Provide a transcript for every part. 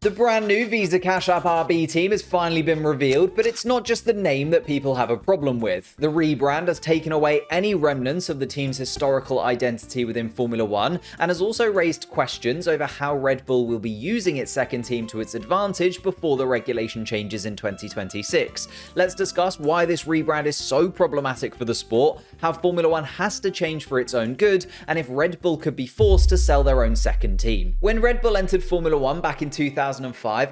The brand new Visa Cashapp RB team has finally been revealed, but it's not just the name that people have a problem with. The rebrand has taken away any remnants of the team's historical identity within Formula One and has also raised questions over how Red Bull will be using its second team to its advantage before the regulation changes in 2026. Let's discuss why this rebrand is so problematic for the sport, how Formula One has to change for its own good, and if Red Bull could be forced to sell their own second team. When Red Bull entered Formula One back in 2005,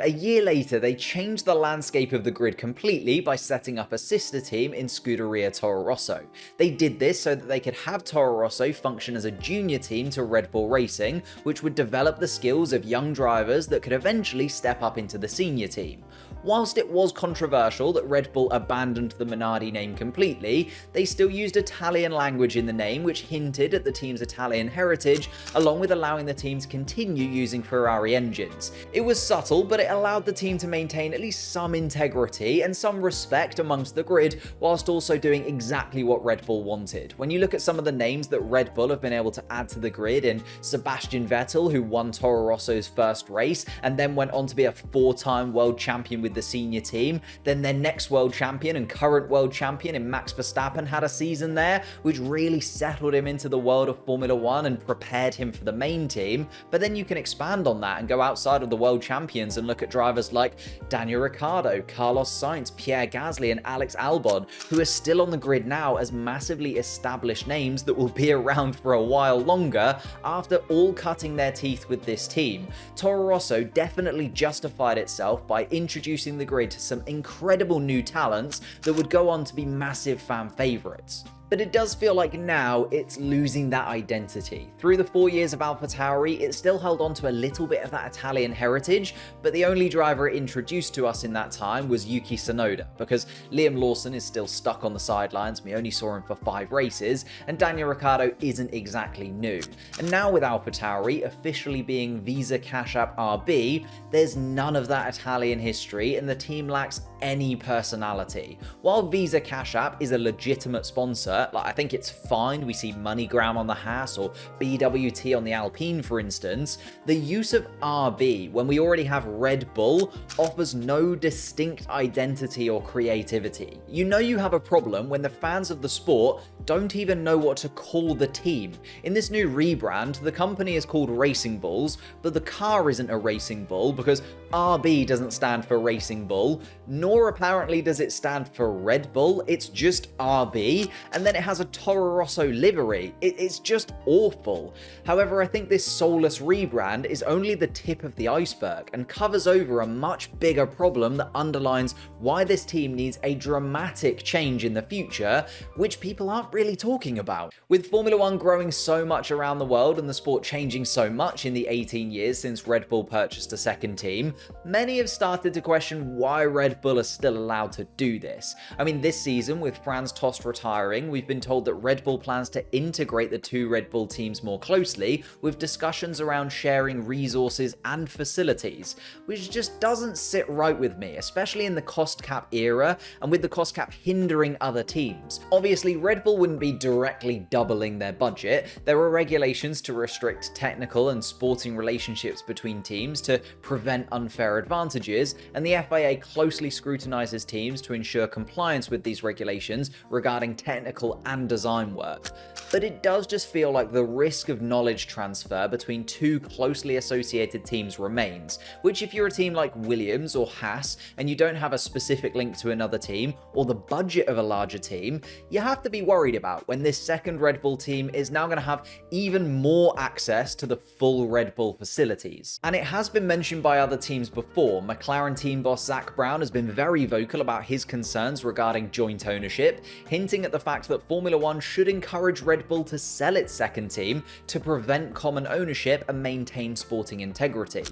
a year later they changed the landscape of the grid completely by setting up a sister team in Scuderia Toro Rosso. They did this so that they could have Toro Rosso function as a junior team to Red Bull Racing, which would develop the skills of young drivers that could eventually step up into the senior team. Whilst it was controversial that Red Bull abandoned the Minardi name completely, they still used Italian language in the name, which hinted at the team's Italian heritage, along with allowing the team to continue using Ferrari engines. It was subtle, but it allowed the team to maintain at least some integrity and some respect amongst the grid, whilst also doing exactly what Red Bull wanted. When you look at some of the names that Red Bull have been able to add to the grid, in Sebastian Vettel, who won Toro Rosso's first race and then went on to be a four-time world champion with the senior team, then their next world champion and current world champion in Max Verstappen had a season there, which really settled him into the world of Formula One and prepared him for the main team. But then you can expand on that and go outside of the world champions and look at drivers like Daniel Ricciardo, Carlos Sainz, Pierre Gasly, and Alex Albon, who are still on the grid now as massively established names that will be around for a while longer after all cutting their teeth with this team. Toro Rosso definitely justified itself by introducing the grid to some incredible new talents that would go on to be massive fan favourites. But it does feel like now it's losing that identity. Through the 4 years of AlphaTauri, it still held on to a little bit of that Italian heritage, but the only driver it introduced to us in that time was Yuki Tsunoda, because Liam Lawson is still stuck on the sidelines. We only saw him for 5 races, and Daniel Ricciardo isn't exactly new. And now with AlphaTauri officially being Visa Cashapp RB, there's none of that Italian history, and the team lacks any personality. While Visa Cashapp is a legitimate sponsor, I think it's fine. We see MoneyGram on the Haas or BWT on the Alpine, for instance. The use of RB when we already have Red Bull offers no distinct identity or creativity. You know you have a problem when the fans of the sport don't even know what to call the team. In this new rebrand, the company is called Racing Bulls, but the car isn't a Racing Bull because RB doesn't stand for Racing Bull, nor apparently does it stand for Red Bull. It's just RB, and then it has a Toro Rosso livery. It's just awful. However, I think this soulless rebrand is only the tip of the iceberg and covers over a much bigger problem that underlines why this team needs a dramatic change in the future, which people aren't really talking about. With Formula One growing so much around the world and the sport changing so much in the 18 years since Red Bull purchased a second team, many have started to question why Red Bull are still allowed to do this. I mean, this season, with Franz Tost retiring, we've been told that Red Bull plans to integrate the two Red Bull teams more closely, with discussions around sharing resources and facilities, which just doesn't sit right with me, especially in the cost cap era and with the cost cap hindering other teams. Obviously, Red Bull wouldn't be directly doubling their budget. There are regulations to restrict technical and sporting relationships between teams to prevent unfair advantages, and the FIA closely scrutinizes teams to ensure compliance with these regulations regarding technical and design work. But it does just feel like the risk of knowledge transfer between two closely associated teams remains, which if you're a team like Williams or Haas and you don't have a specific link to another team or the budget of a larger team, you have to be worried about when this second Red Bull team is now going to have even more access to the full Red Bull facilities. And it has been mentioned by other teams before. McLaren team boss Zak Brown has been very vocal about his concerns regarding joint ownership, hinting at the fact that Formula One should encourage Red Bull to sell its second team to prevent common ownership and maintain sporting integrity.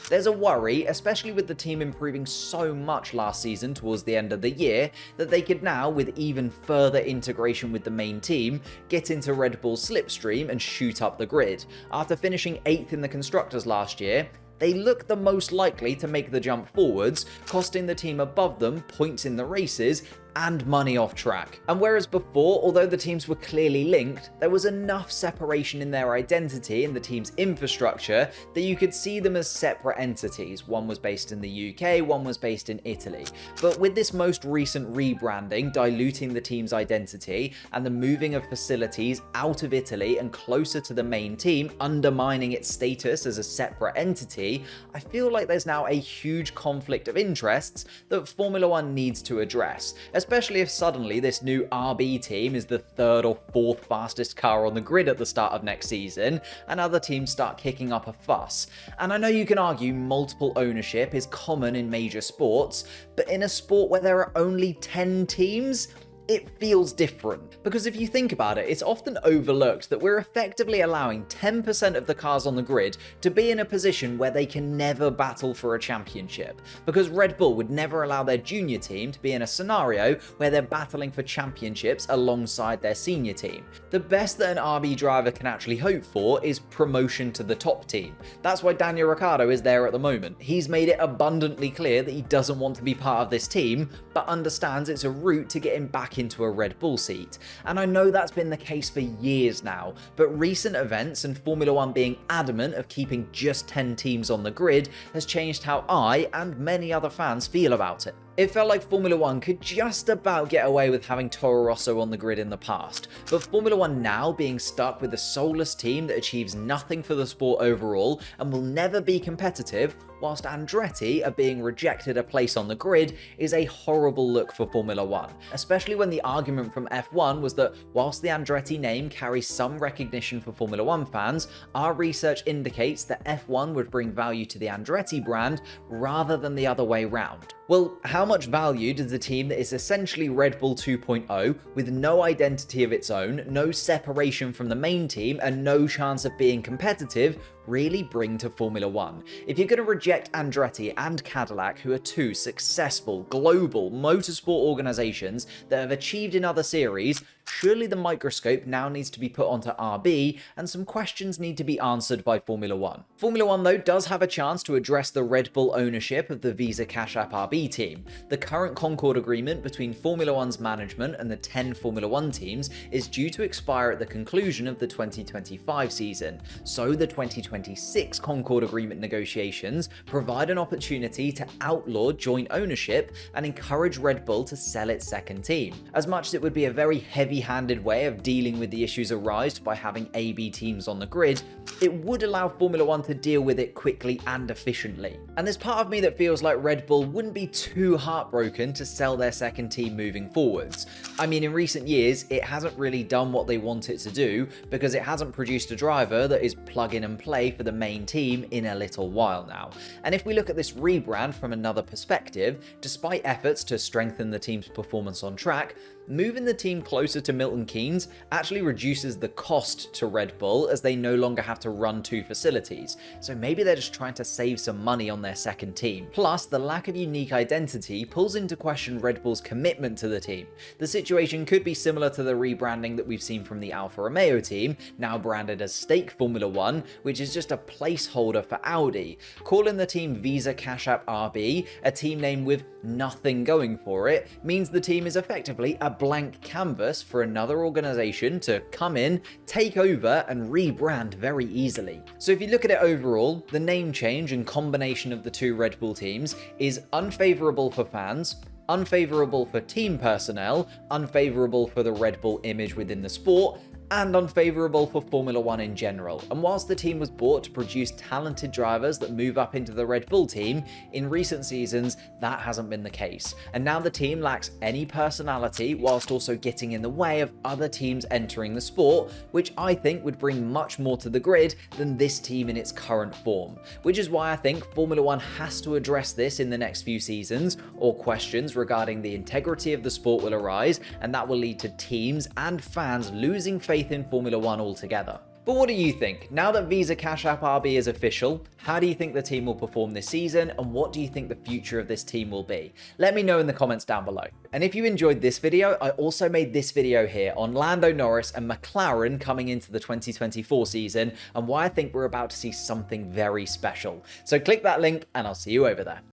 There's a worry, especially with the team improving so much last season towards the end of the year, that they could now, with even further integration with the main team, get into Red Bull's slipstream and shoot up the grid. After finishing 8th in the Constructors last year, they look the most likely to make the jump forwards, costing the team above them points in the races and money off track. And whereas before, although the teams were clearly linked, there was enough separation in their identity and the team's infrastructure that you could see them as separate entities. One was based in the UK, one was based in Italy. But with this most recent rebranding, diluting the team's identity and the moving of facilities out of Italy and closer to the main team, undermining its status as a separate entity, I feel like there's now a huge conflict of interests that Formula One needs to address, especially if suddenly this new RB team is the third or fourth fastest car on the grid at the start of next season, and other teams start kicking up a fuss. And I know you can argue multiple ownership is common in major sports, but in a sport where there are only 10 teams, it feels different. Because if you think about it, it's often overlooked that we're effectively allowing 10% of the cars on the grid to be in a position where they can never battle for a championship. Because Red Bull would never allow their junior team to be in a scenario where they're battling for championships alongside their senior team. The best that an RB driver can actually hope for is promotion to the top team. That's why Daniel Ricciardo is there at the moment. He's made it abundantly clear that he doesn't want to be part of this team, but understands it's a route to get him back into a Red Bull seat. And I know that's been the case for years now, but recent events and Formula One being adamant of keeping just 10 teams on the grid has changed how I and many other fans feel about it. It felt like Formula One could just about get away with having Toro Rosso on the grid in the past, but Formula One now being stuck with a soulless team that achieves nothing for the sport overall and will never be competitive, whilst Andretti are being rejected a place on the grid, is a horrible look for Formula One, especially when the argument from F1 was that whilst the Andretti name carries some recognition for Formula One fans, our research indicates that F1 would bring value to the Andretti brand rather than the other way round. Well, how much value does a team that is essentially Red Bull 2.0, with no identity of its own, no separation from the main team, and no chance of being competitive, really bring to Formula One? If you're going to reject Andretti and Cadillac, who are two successful global motorsport organizations that have achieved in other series, surely the microscope now needs to be put onto RB, and some questions need to be answered by Formula One. Formula One, though, does have a chance to address the Red Bull ownership of the Visa Cashapp RB team. The current Concord agreement between Formula One's management and the 10 Formula One teams is due to expire at the conclusion of the 2025 season, so the 2026 Concord agreement negotiations provide an opportunity to outlaw joint ownership and encourage Red Bull to sell its second team. As much as it would be a very heavy-handed way of dealing with the issues arised by having AB teams on the grid, it would allow Formula One to deal with it quickly and efficiently. And there's part of me that feels like Red Bull wouldn't be too heartbroken to sell their second team moving forwards. I mean, in recent years, it hasn't really done what they want it to do because it hasn't produced a driver that is plug in and play for the main team in a little while now. And if we look at this rebrand from another perspective, despite efforts to strengthen the team's performance on track, moving the team closer to Milton Keynes actually reduces the cost to Red Bull, as they no longer have to run two facilities. So maybe they're just trying to save some money on their second team. Plus, the lack of unique identity pulls into question Red Bull's commitment to the team. The situation could be similar to the rebranding that we've seen from the Alfa Romeo team, now branded as Stake Formula One, which is just a placeholder for Audi. Calling the team Visa Cashapp RB, a team name with nothing going for it, means the team is effectively a blank canvas for another organization to come in, take over, and rebrand very easily. So if you look at it overall, the name change and combination of the two Red Bull teams is unfavorable for fans, unfavorable for team personnel, unfavorable for the Red Bull image within the sport, and unfavorable for Formula One in general. And whilst the team was bought to produce talented drivers that move up into the Red Bull team, in recent seasons that hasn't been the case. And now the team lacks any personality whilst also getting in the way of other teams entering the sport, which I think would bring much more to the grid than this team in its current form. Which is why I think Formula One has to address this in the next few seasons, or questions regarding the integrity of the sport will arise, and that will lead to teams and fans losing faith in Formula One altogether. But what do you think? Now that Visa Cashapp RB is official, how do you think the team will perform this season, and what do you think the future of this team will be? Let me know in the comments down below. And if you enjoyed this video, I also made this video here on Lando Norris and McLaren coming into the 2024 season, and why I think we're about to see something very special. So click that link and I'll see you over there.